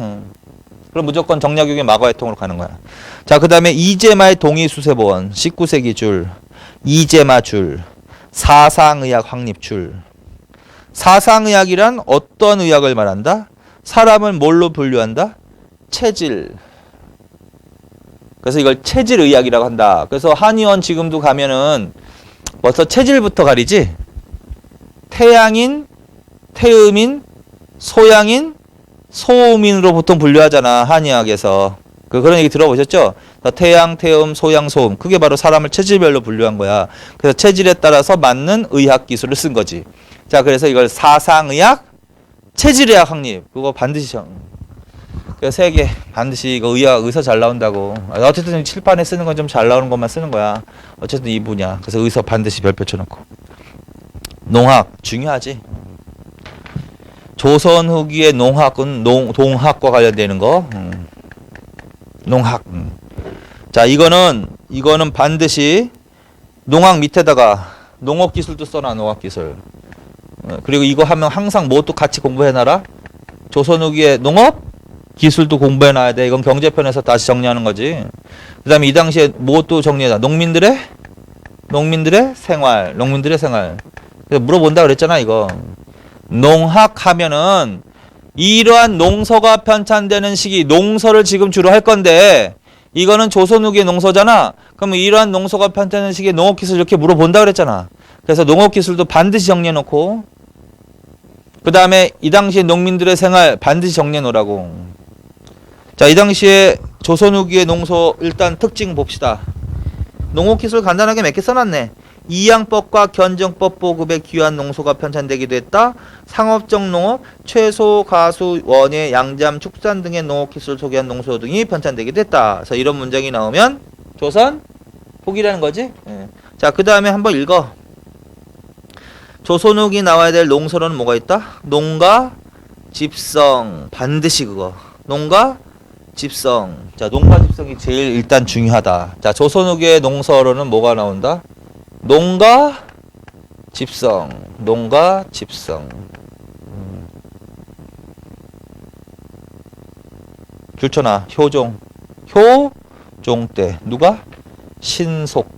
그럼 무조건 정약용의 마가 해통으로 가는 거야. 자, 그 다음에 이재마의 동의수세보원. 19세기 줄. 이재마 줄. 사상의학 확립 줄. 사상의학이란 어떤 의학을 말한다? 사람을 뭘로 분류한다? 체질. 그래서 이걸 체질의학이라고 한다. 그래서 한의원 지금도 가면은 벌써 체질부터 가리지? 태양인, 태음인, 소양인, 소음인으로 보통 분류하잖아. 한의학에서. 그런 얘기 들어보셨죠? 태양, 태음, 소양, 소음. 그게 바로 사람을 체질별로 분류한 거야. 그래서 체질에 따라서 맞는 의학 기술을 쓴 거지. 자, 그래서 이걸 사상의학, 체질의학 확립. 그거 반드시 세 개. 반드시 이거 의서 잘 나온다고. 어쨌든 칠판에 쓰는 건 좀 잘 나오는 것만 쓰는 거야. 어쨌든 이 분야. 그래서 의서 반드시 별표 쳐놓고. 농학. 중요하지. 조선 후기의 농학은 동학과 관련되는 거. 농학. 자, 이거는 반드시 농학 밑에다가 농업 기술도 써놔. 농업 기술. 그리고 이거 하면 항상 뭐도 같이 공부해놔라. 조선 후기의 농업 기술도 공부해놔야 돼. 이건 경제편에서 다시 정리하는 거지. 그 다음에 이 당시에 뭐도 정리해놔. 농민들의 생활. 그래서 물어본다 그랬잖아 이거. 농학 하면은 이러한 농서가 편찬되는 시기, 농서를 지금 주로 할 건데 이거는 조선 후기의 농서잖아. 그러면 이러한 농서가 편찬되는 시기에 농업기술 이렇게 물어본다 그랬잖아. 그래서 농업기술도 반드시 정리해놓고, 그 다음에 이 당시에 농민들의 생활 반드시 정리해놓으라고. 자, 이 당시에 조선 후기의 농서 일단 특징 봅시다. 농업기술 간단하게 몇 개 써놨네. 이양법과 견정법 보급에 기여한 농소가 편찬되기도 했다. 상업적 농업, 채소, 가수, 원예, 양잠, 축산 등의 농업기술을 소개한 농소 등이 편찬되기도 했다. 그래서 이런 문장이 나오면 조선 후기라는 거지. 자, 그 다음에 한번 읽어. 조선 후기 나와야 될 농서로는 뭐가 있다? 농가, 집성. 반드시 그거. 농가, 집성. 자, 농가, 집성이 제일 일단 중요하다. 자, 조선 후기의 농서로는 뭐가 나온다? 농가, 집성. 농가, 집성. 줄쳐놔. 효종. 효종 때. 누가? 신속.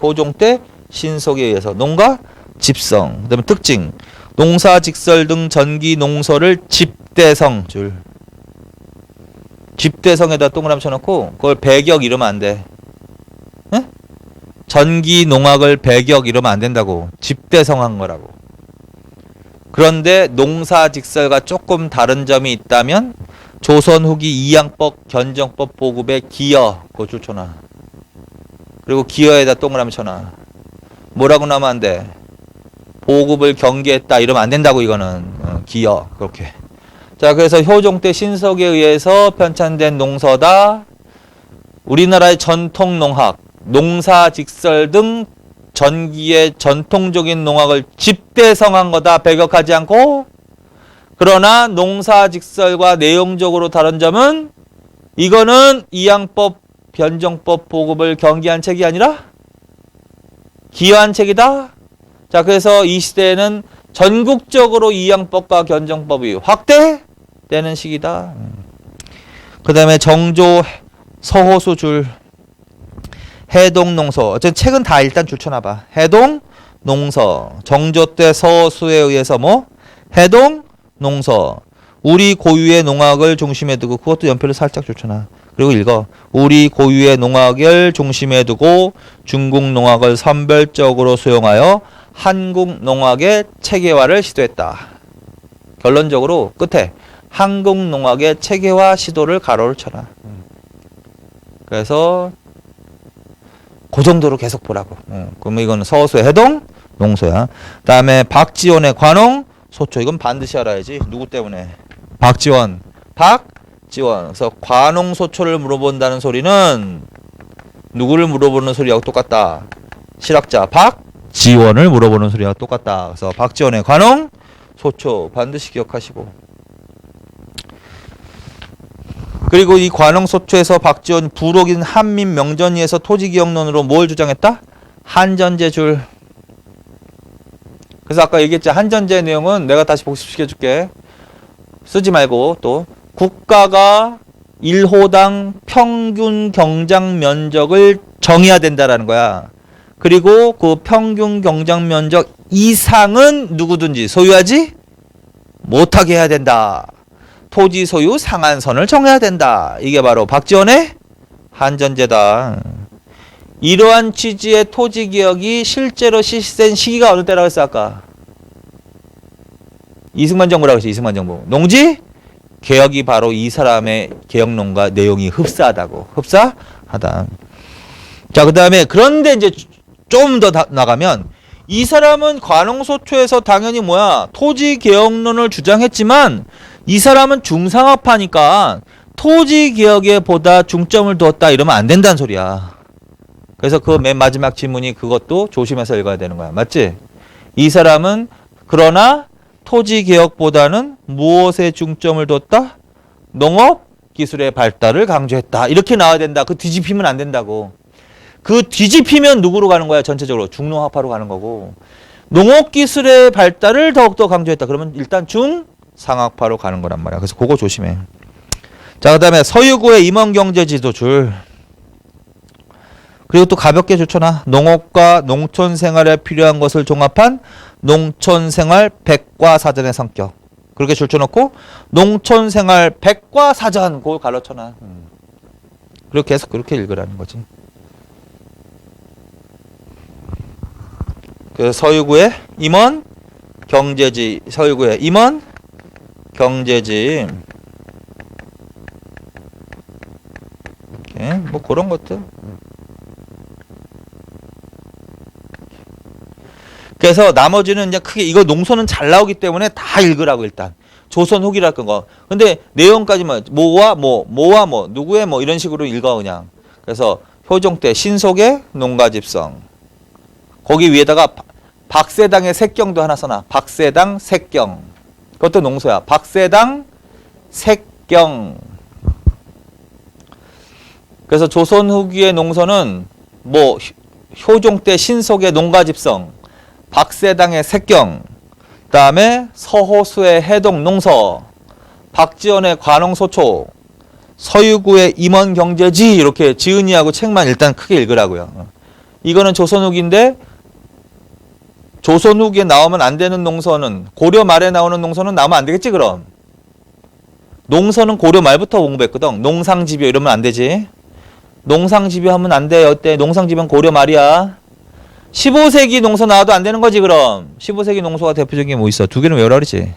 효종 때 신속에 의해서. 농가, 집성. 그 다음에 특징. 농사, 직설 등 전기 농서를 집대성 줄. 집대성에다 동그라미 쳐놓고 그걸 배격 이러면 안 돼. 응? 전기 농학을 배격 이러면 안 된다고. 집대성한 거라고. 그런데 농사 직설과 조금 다른 점이 있다면 조선 후기 이양법 견정법 보급의 기여 그거 줄 쳐놔. 그리고 기여에다 동그라미 쳐놔. 뭐라고 나오면 안 돼? 보급을 경계했다 이러면 안 된다고. 이거는 기여 그렇게. 자, 그래서 효종 때 신석에 의해서 편찬된 농서다. 우리나라의 전통 농학, 농사 직설 등 전기의 전통적인 농학을 집대성한 거다. 배격하지 않고. 그러나 농사 직설과 내용적으로 다른 점은 이거는 이양법 변정법 보급을 경기한 책이 아니라 기여한 책이다. 자, 그래서 이 시대에는 전국적으로 이양법과 견정법이 확대되는 시기다. 그 다음에 정조 서호수 줄 해동농서. 어쨌든 책은 다 일단 줄쳐놔봐. 해동농서. 정조 때 서호수에 의해서 뭐? 해동농서. 우리 고유의 농학을 중심에 두고, 그것도 연표를 살짝 줄쳐놔. 그리고 읽어. 우리 고유의 농학을 중심에 두고 중국 농학을 선별적으로 수용하여 한국 농학의 체계화를 시도했다. 결론적으로 끝에 한국 농학의 체계화 시도를 가로를 쳐라. 그래서 그 정도로 계속 보라고. 그러면 이거는 서호수의 해동 농서야. 그다음에 박지원의 관홍 소초. 이건 반드시 알아야지. 누구 때문에? 박지원. 그래서 관홍 소초를 물어본다는 소리는 누구를 물어보는 소리하고 똑같다. 실학자 박지원을 물어보는 소리하고 똑같다. 그래서 박지원의 관홍 소초 반드시 기억하시고. 그리고 이 관홍 소초에서 박지원 부록인 한민 명전위에서 토지기억론으로 뭘 주장했다? 한전제줄. 그래서 아까 얘기했지. 한전제 내용은 내가 다시 복습시켜줄게. 쓰지 말고. 또 국가가 1호당 평균 경장 면적을 정해야 된다라는 거야. 그리고 그 평균 경장 면적 이상은 누구든지 소유하지 못하게 해야 된다. 토지 소유 상한선을 정해야 된다. 이게 바로 박지원의 한전제다. 이러한 취지의 토지개혁이 실제로 실시된 시기가 어느 때라고 했어 아까? 이승만 정부라고 했지. 이승만 정부. 농지 개혁이 바로 이 사람의 개혁론과 내용이 흡사하다고. 흡사하다. 자, 그 다음에 그런데 이제 좀 더 나가면 이 사람은 관홍소초에서 당연히 뭐야? 토지개혁론을 주장했지만 이 사람은 중상업파니까 토지개혁에 보다 중점을 두었다 이러면 안 된다는 소리야. 그래서 그 맨 마지막 지문이 그것도 조심해서 읽어야 되는 거야. 맞지? 이 사람은 그러나 토지개혁보다는 무엇에 중점을 뒀다? 농업기술의 발달을 강조했다. 이렇게 나와야 된다. 그 뒤집히면 안 된다고. 그 뒤집히면 누구로 가는 거야? 전체적으로 중농업화로 가는 거고. 농업기술의 발달을 더욱더 강조했다. 그러면 일단 중상업화로 가는 거란 말이야. 그래서 그거 조심해. 자, 그 다음에 서유구의 임원경제지도줄. 그리고 또 가볍게 줄쳐놔. 농업과 농촌생활에 필요한 것을 종합한 농촌생활 백과사전의 성격. 그렇게 줄쳐놓고 농촌생활 백과사전 그걸 갈라쳐놔. 그리고 계속 그렇게 읽으라는 거지. 그 서유구의 임원 경제지. 서유구의 임원 경제지. 이렇게 뭐 그런 것들. 그래서 나머지는 이제 크게 이거 농서는 잘 나오기 때문에 다 읽으라고 일단. 조선 후기랄 거. 근데 내용까지만 뭐와 뭐 누구의 뭐 이런 식으로 읽어 그냥. 그래서 효종 때 신속의 농가집성. 거기 위에다가 박세당의 색경도 하나 써놔. 박세당 색경. 그것도 농서야. 박세당 색경. 그래서 조선 후기의 농서는 뭐 효종 때 신속의 농가집성. 박세당의 색경, 그 다음에 서호수의 해동농서, 박지원의 관홍소초, 서유구의 임원경제지 이렇게 지은이하고 책만 일단 크게 읽으라고요. 이거는 조선 후기인데 조선 후기에 나오면 안 되는 농서는 고려 말에 나오는 농서는 나오면 안 되겠지 그럼. 농서는 고려 말부터 공부했거든. 농상집요 이러면 안 되지. 농상집요 하면 안 돼. 어때? 농상집요는 고려 말이야. 15세기 농서 나와도 안 되는 거지 그럼. 15세기 농서가 대표적인 게 뭐 있어? 두 개는 외우라 그러지.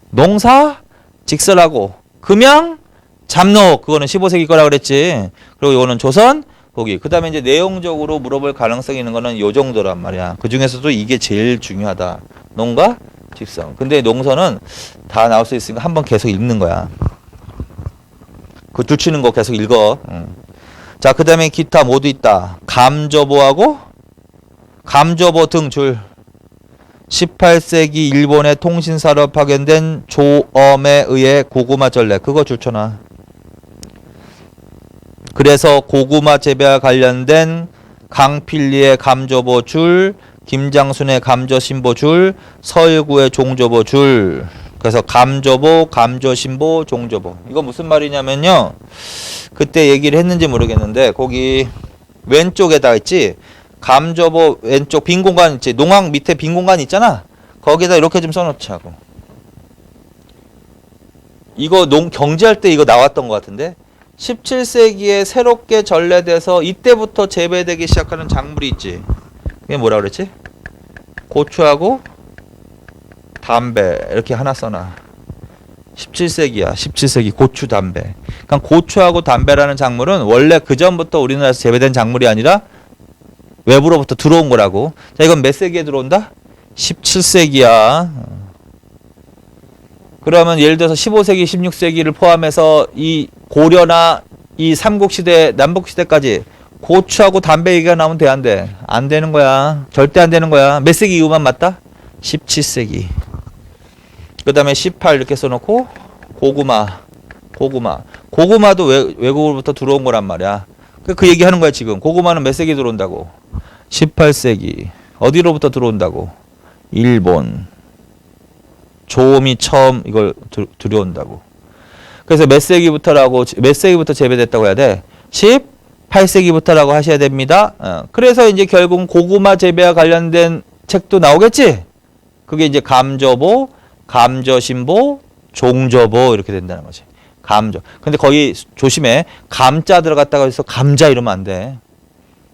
농사, 직설하고 금양, 잡록. 그거는 15세기 거라 그랬지. 그리고 이거는 조선, 거기. 그 다음에 이제 내용적으로 물어볼 가능성이 있는 거는 요 정도란 말이야. 그 중에서도 이게 제일 중요하다. 농가, 직성. 근데 농서는 다 나올 수 있으니까 한번 계속 읽는 거야. 그 줄치는 거 계속 읽어. 자, 그 다음에 기타 모두 있다. 감저보하고 감저보 등 줄. 18세기 일본의 통신사로 파견된 조엄에 의해 고구마 전래. 그거 줄쳐놔. 그래서 고구마 재배와 관련된 강필리의 감조보 줄, 김장순의 감조신보 줄, 서일구의 종조보 줄. 그래서 감조보, 감조신보, 종조보. 이거 무슨 말이냐면요. 그때 얘기를 했는지 모르겠는데 거기 왼쪽에다 있지. 감조보 왼쪽 빈 공간 있지. 농악 밑에 빈 공간 있잖아. 거기다 이렇게 좀 써놓자고. 이거 경제할 때 이거 나왔던 것 같은데 17세기에 새롭게 전래돼서 이때부터 재배되기 시작하는 작물이 있지. 그게 뭐라 그랬지? 고추하고 담배 이렇게 하나 써놔. 17세기야. 17세기 고추 담배. 그러니까 고추하고 담배라는 작물은 원래 그 전부터 우리나라에서 재배된 작물이 아니라 외부로부터 들어온 거라고. 자, 이건 몇 세기에 들어온다? 17세기야. 그러면 예를 들어서 15세기, 16세기를 포함해서 이 고려나 이 삼국시대, 남북시대까지 고추하고 담배 얘기가 나오면 돼, 안 돼? 안 되는 거야. 절대 안 되는 거야. 몇 세기 이후만 맞다? 17세기. 그 다음에 18 이렇게 써놓고 고구마도 외국으로부터 들어온 거란 말이야. 그 얘기 하는 거야 지금. 고구마는 몇 세기 들어온다고? 18세기. 어디로부터 들어온다고? 일본. 조음이 처음 이걸 들여온다고. 그래서 몇 세기부터 재배됐다고 해야 돼? 18세기부터라고 하셔야 됩니다. 그래서 이제 결국 고구마 재배와 관련된 책도 나오겠지? 그게 이제 감조보, 감조신보, 종조보 이렇게 된다는 거지. 감조. 근데 거기 조심해. 감자 들어갔다가 해서 감자 이러면 안 돼.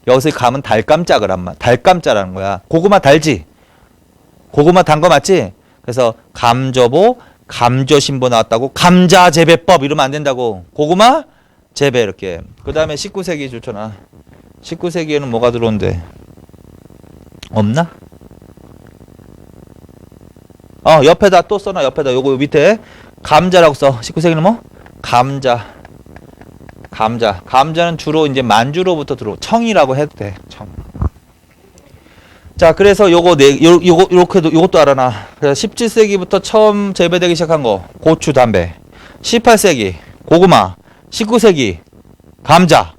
여기서 감은 달감자 그란 말. 달감자라는 거야. 고구마 달지? 고구마 단 거 맞지? 그래서 감조보, 감조신보 나왔다고 감자 재배법 이러면 안 된다고. 고구마 재배 이렇게. 그 다음에 19세기 좋잖아. 19세기에는 뭐가 들어온대? 없나? 옆에다 또 써놔. 옆에다 요거 밑에 감자라고 써. 19세기는 뭐? 감자. 감자는 주로 이제 만주로부터 들어오. 청이라고 해도 돼. 청. 자, 그래서 요것도 알아놔. 그래서 17세기부터 처음 재배되기 시작한 거. 고추, 담배. 18세기 고구마. 19세기 감자.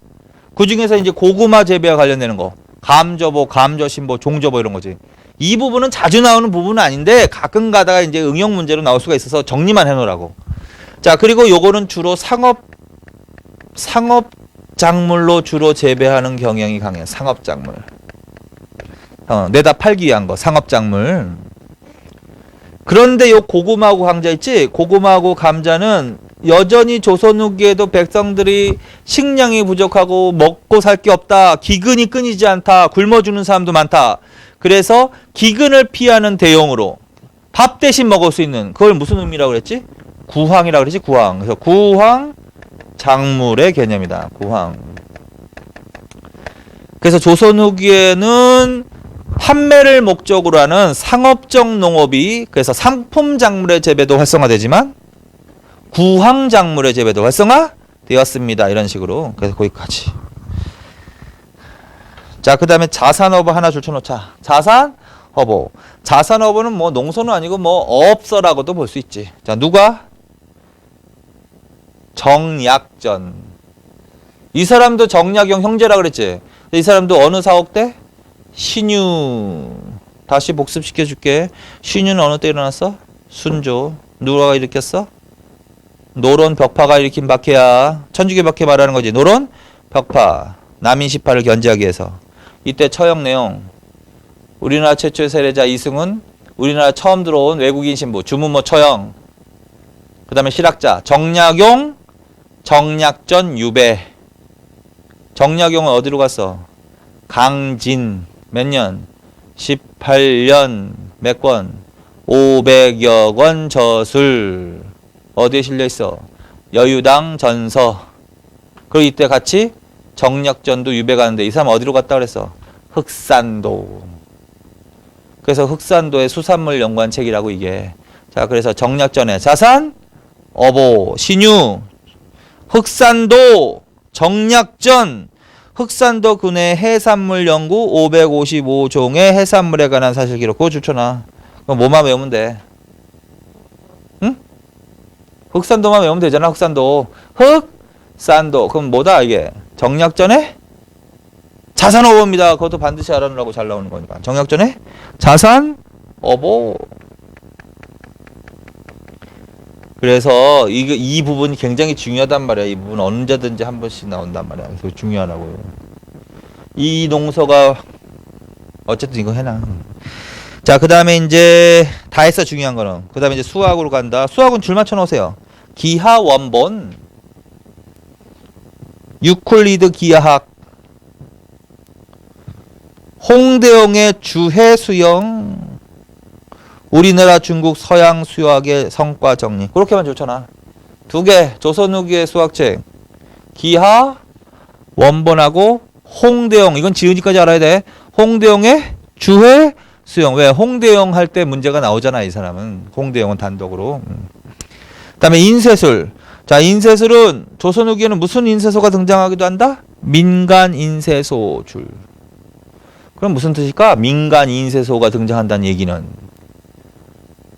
그 중에서 이제 고구마 재배와 관련되는 거. 감조보, 감조신보, 종조보 이런 거지. 이 부분은 자주 나오는 부분은 아닌데 가끔 가다가 이제 응용 문제로 나올 수가 있어서 정리만 해놓으라고. 자, 그리고 요거는 주로 상업 작물로 주로 재배하는 경향이 강해. 상업 작물. 내다 팔기 위한 거. 상업 작물. 그런데 요 고구마하고 감자 있지? 고구마하고 감자는 여전히 조선 후기에도 백성들이 식량이 부족하고 먹고 살 게 없다. 기근이 끊이지 않다. 굶어 죽는 사람도 많다. 그래서 기근을 피하는 대용으로 밥 대신 먹을 수 있는 그걸 무슨 의미라고 그랬지? 구황이라고 그랬지? 구황. 그래서 구황 작물의 개념이다. 구황. 그래서 조선 후기에는 판매를 목적으로 하는 상업적 농업이 그래서 상품 작물의 재배도 활성화되지만 구황 작물의 재배도 활성화되었습니다. 이런 식으로. 그래서 거기까지. 자, 그 다음에 자산어부 하나 줄쳐놓자. 자산어부. 자산어부는 뭐 농소는 아니고 뭐 어업서라고도 볼 수 있지. 자, 누가? 정약전. 이 사람도 정약용 형제라 그랬지. 이 사람도 어느 사옥 때? 신유. 다시 복습시켜 줄게. 신유는 어느 때 일어났어? 순조. 누가 일으켰어? 노론 벽파가 일으킨 박해야. 천주교 박해 말하는 거지. 노론 벽파. 남인시파를 견제하기 위해서. 이때 처형 내용. 우리나라 최초의 세례자 이승훈. 우리나라 처음 들어온 외국인 신부 주문모 처형. 그 다음에 실학자 정약용. 정약전 유배. 정약용은 어디로 갔어? 강진. 몇 년? 18년. 몇 권? 500여 권 저술. 어디에 실려있어? 여유당 전서. 그리고 이때 같이 정약전도 유배 가는데 이 사람 어디로 갔다 그랬어? 흑산도. 그래서 흑산도의 수산물 연구한 책이라고 이게. 자, 그래서 정약전의 자산, 어보, 신유, 흑산도, 정약전, 흑산도 군의 해산물 연구 555종의 해산물에 관한 사실 기록. 그거 줄쳐놔. 그럼 뭐만 외우면 돼? 응? 흑산도만 외우면 되잖아. 흑산도. 흑산도. 그럼 뭐다 이게? 정약전에 자산 어보입니다. 그것도 반드시 알아놓으라고 잘 나오는 거니까. 정약전에 자산 어보. 그래서 이 부분이 굉장히 중요하단 말이야. 이 부분 언제든지 한 번씩 나온단 말이야. 그래서 중요하라고요. 이 농서가 어쨌든 이거 해놔. 자, 그 다음에 이제 다 했어. 중요한 거는. 그 다음에 이제 수학으로 간다. 수학은 줄 맞춰 놓으세요. 기하 원본, 유클리드 기하학, 홍대영의 주해 수영, 우리나라 중국 서양 수학의 성과 정리. 그렇게만 좋잖아. 두 개. 조선 후기의 수학책. 기하 원본하고 홍대영. 이건 지은이까지 알아야 돼. 홍대영의 주해 수영. 왜? 홍대영 할 때 문제가 나오잖아. 이 사람은. 홍대영은 단독으로. 그 다음에 인쇄술. 자, 인쇄술은 조선 후기에는 무슨 인쇄소가 등장하기도 한다? 민간 인쇄소 줄. 그럼 무슨 뜻일까? 민간 인쇄소가 등장한다는 얘기는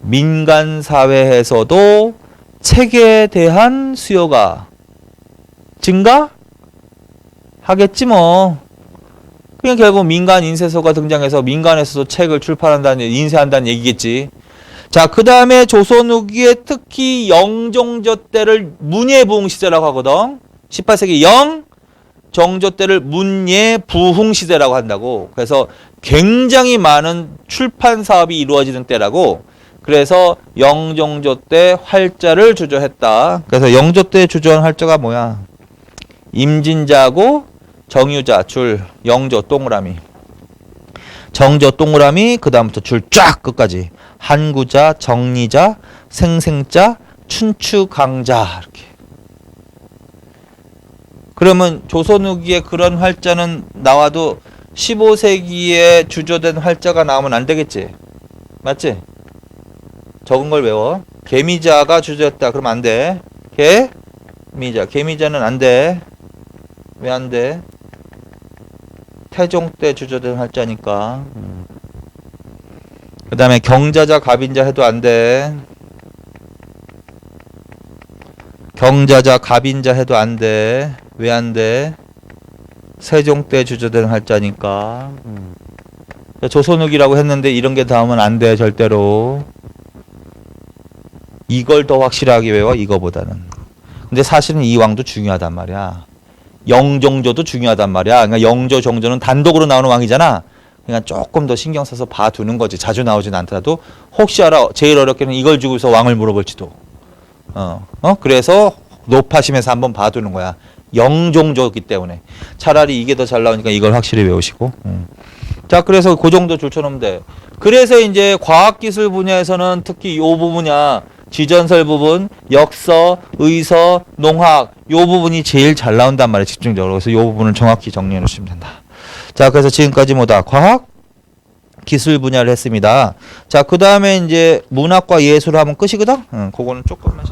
민간 사회에서도 책에 대한 수요가 증가하겠지 뭐. 그냥 결국 민간 인쇄소가 등장해서 민간에서도 책을 출판한다는, 인쇄한다는 얘기겠지. 자, 그 다음에 조선 후기에 특히 영종조 때를 문예부흥 시대라고 하거든. 18세기 영종조 때를 문예부흥 시대라고 한다고. 그래서 굉장히 많은 출판 사업이 이루어지는 때라고. 그래서 영종조 때 활자를 주저했다. 그래서 영조 때 주저한 활자가 뭐야? 임진자하고 정유자 줄, 영조 동그라미. 정조 동그라미, 그 다음부터 줄 쫙 끝까지. 한구자, 정리자, 생생자, 춘추강자. 이렇게. 그러면 조선 후기에 그런 활자는 나와도 15세기에 주저된 활자가 나오면 안 되겠지? 맞지? 적은 걸 외워. 개미자가 주저했다. 그러면 안 돼. 개미자. 개미자는 안 돼. 왜 안 돼? 태종 때 주저된 활자니까. 그 다음에 경자자, 갑인자 해도 안 돼. 경자자, 갑인자 해도 안 돼. 왜 안 돼? 세종 때 주저된 활자니까. 조선 후기라고 했는데 이런 게 나오면 안 돼. 절대로. 이걸 더 확실하게 외워. 이거보다는. 근데 사실은 이 왕도 중요하단 말이야. 영종조도 중요하단 말이야. 그러니까 영조, 정조는 단독으로 나오는 왕이잖아. 그러니까 조금 더 신경 써서 봐두는 거지. 자주 나오진 않더라도 혹시 알아. 제일 어렵게는 이걸 주고서 왕을 물어볼지도. 그래서 높아심에서 한번 봐두는 거야. 영종조기 때문에. 차라리 이게 더 잘 나오니까 이걸 확실히 외우시고. 자, 그래서 그 정도 줄쳐놓으면 돼. 그래서 이제 과학기술 분야에서는 특히 요 부분이야. 지전설 부분, 역서, 의서, 농학 요 부분이 제일 잘 나온단 말이에요. 집중적으로. 그래서 요 부분을 정확히 정리해 놓으시면 된다. 자, 그래서 지금까지 뭐다? 과학, 기술 분야를 했습니다. 자, 그 다음에 이제 문학과 예술을 하면 끝이거든? 그거는 조금만